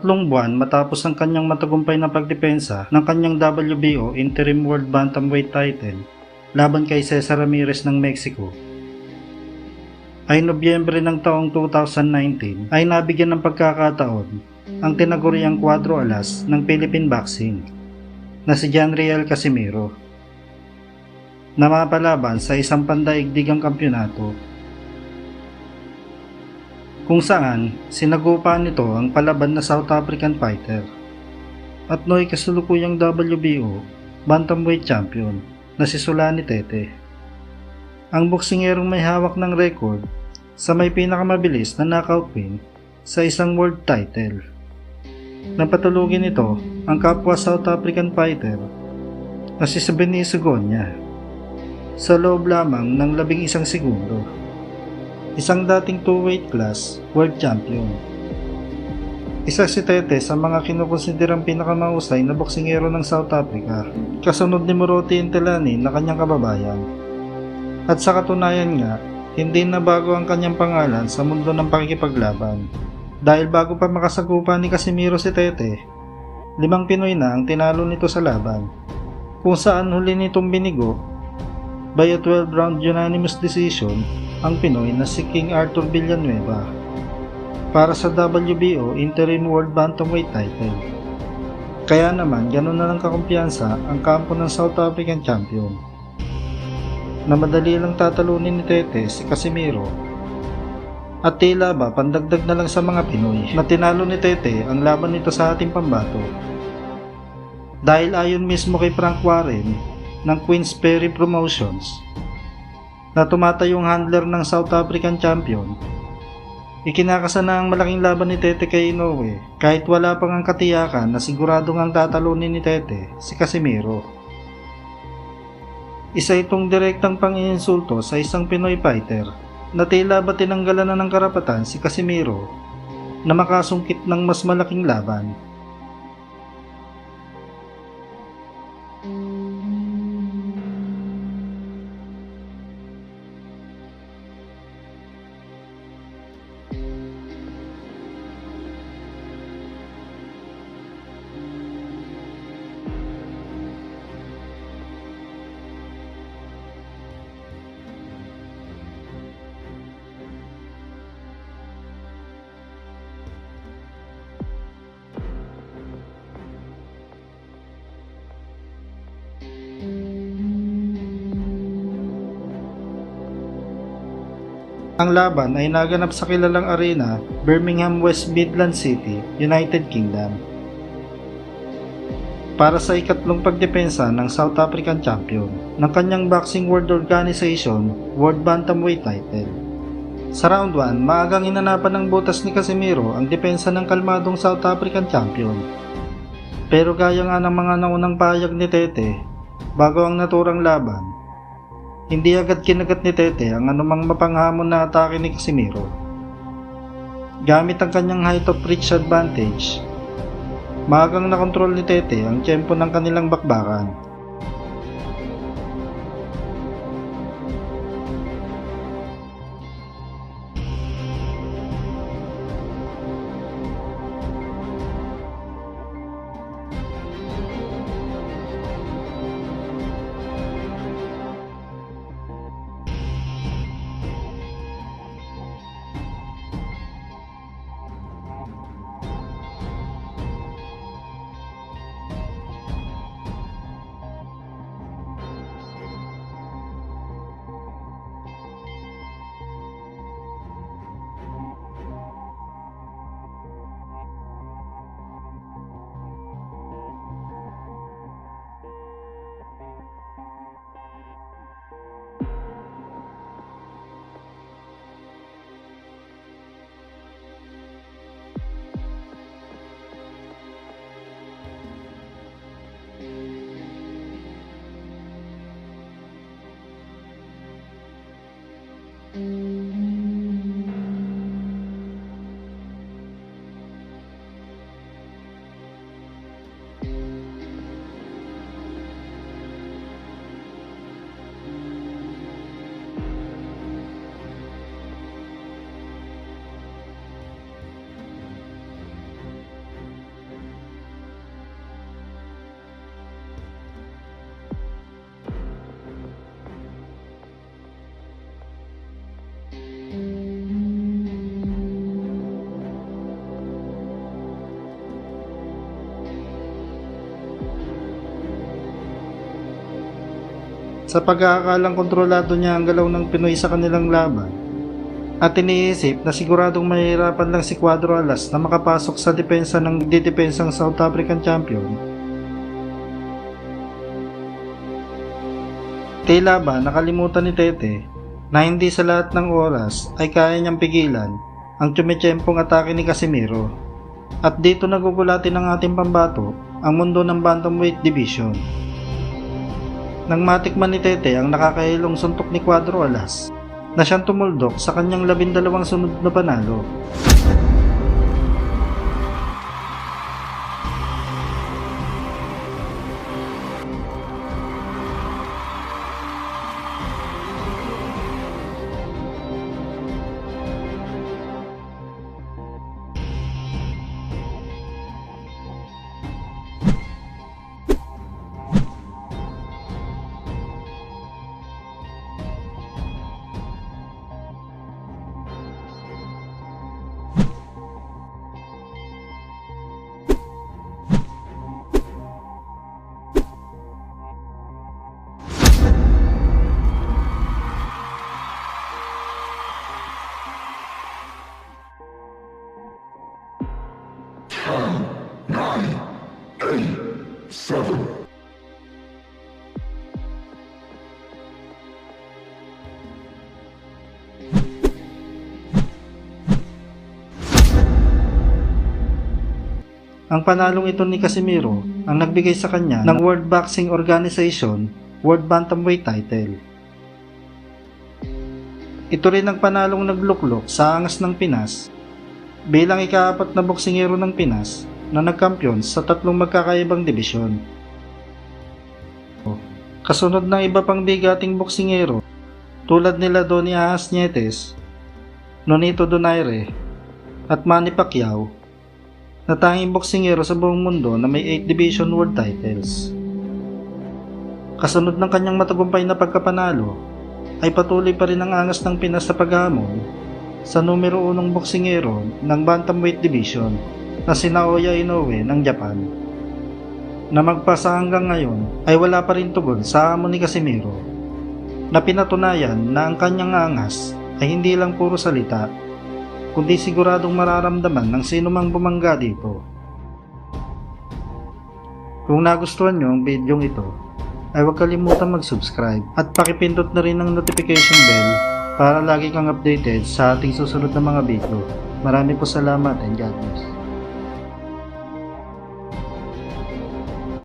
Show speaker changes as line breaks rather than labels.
buwan matapos ang kanyang matagumpay na pagdepensa ng kanyang WBO Interim World Bantamweight title laban kay Cesar Ramirez ng Mexico, ay Nobyembre ng taong 2019 ay nabigyan ng pagkakataon ang tinaguriang Cuadro Alas ng Philippine Boxing na si Janriel Casimiro na mapalaban sa isang pandaigdigang kampyonato, kung saan sinagupaan nito ang palaban na South African fighter at nooy kasalukuyang WBO Bantamweight Champion na si Solani Tete, ang boksingerong may hawak ng record sa may pinakamabilis na knockout win sa isang world title. Napatulugin ito ang kapwa South African fighter na si Benicio Gonya sa loob lamang ng 11 segundo. Isang dating 2-weight class world champion. Isa si Tete sa mga kinukonsiderang pinakamahusay na boksingero ng South Africa, kasunod ni Morote Intilani na kanyang kababayan. At sa katunayan nga, hindi na bago ang kanyang pangalan sa mundo ng pakikipaglaban. Dahil bago pa makasagupa ni Casimiro si Tete, 5 Pinoy na ang tinalo nito sa laban, kung saan huli nitong binigo by a 12-round unanimous decision ang Pinoy na si King Arthur Villanueva para sa WBO Interim World Bantamweight title. Kaya naman ganun na lang kakumpiyansa ang kampo ng South African champion na madali lang tatalunin ni Tete si Casimiro, at tila ba pandagdag na lang sa mga Pinoy na tinalo ni Tete ang laban nito sa ating pambato. Dahil ayon mismo kay Frank Warren ng Queens Ferry Promotions na tumatayong handler ng South African champion, ikinakasa na ang malaking laban ni Tete kay Inoue kahit wala pang ang katiyakan na siguradong ang tatalunin ni Tete si Casimiro. Isa itong direktang pang-iinsulto sa isang Pinoy fighter na tila ba tinanggalan na ng karapatan si Casimiro na makasungkit ng mas malaking laban. Ang laban ay naganap sa kilalang arena, Birmingham, West Midlands City, United Kingdom, para sa ikatlong pagdepensa ng South African champion ng kanyang Boxing World Organization World Bantamweight title. Sa round 1, maagang inanapan ng butas ni Casimiro ang depensa ng kalmadong South African champion. Pero gaya nga ng mga naunang pahayag ni Tete bago ang naturang laban, hindi agad kinagat ni Tete ang anumang mapanghamon na atake ni Casimiro. Gamit ang kanyang height of reach advantage, maagang nakontrol ni Tete ang tiyempo ng kanilang bakbakan. sa pag-aakalang kontrolado niya ang galaw ng Pinoy sa kanilang laban at iniisip na siguradong mahihirapan lang si Cuadro Alas na makapasok sa depensa ng didepensang South African champion, tila ba nakalimutan ni Tete na hindi sa lahat ng oras ay kaya niyang pigilan ang tumitsyempong atake ni Casimiro. At dito nagugulatin ng ating pambato ang mundo ng bantamweight division. Nang matikman ni Tete ang nakakahilong suntok ni Cuadro Alas na siyang tumuldok sa kanyang 12 sunod na panalo. Ang panalong ito ni Casimiro ang nagbigay sa kanya ng World Boxing Organization World Bantamweight title. Ito rin ang panalong nagluklok sa angas ng Pinas bilang ika-4 na boksingero ng Pinas na nagkampiyon sa 3 magkakaibang dibisyon. Kasunod ng iba pang bigating boksingero tulad nila Donny Ahas Nietes, Nonito Donaire at Manny Pacquiao, na tanging boksingero sa buong mundo na may 8 division world titles. Kasunod ng kanyang matagumpay na pagkapanalo ay patuloy pa rin ang angas ng Pinas sa paghamon sa numero 1 boksingero ng bantamweight division na si Naoya Inoue ng Japan, na magpasa hanggang ngayon ay wala pa rin tugon sa hamon ni Casimiro, na pinatunayan na ang kanyang angas ay hindi lang puro salita kundi siguradong mararamdaman ng sino mang bumangga dito. Kung nagustuhan nyo ang video ito, ay huwag kalimutan mag-subscribe at pakipindot na rin ang notification bell para lagi kang updated sa ating susunod na mga video. Marami po salamat and God bless.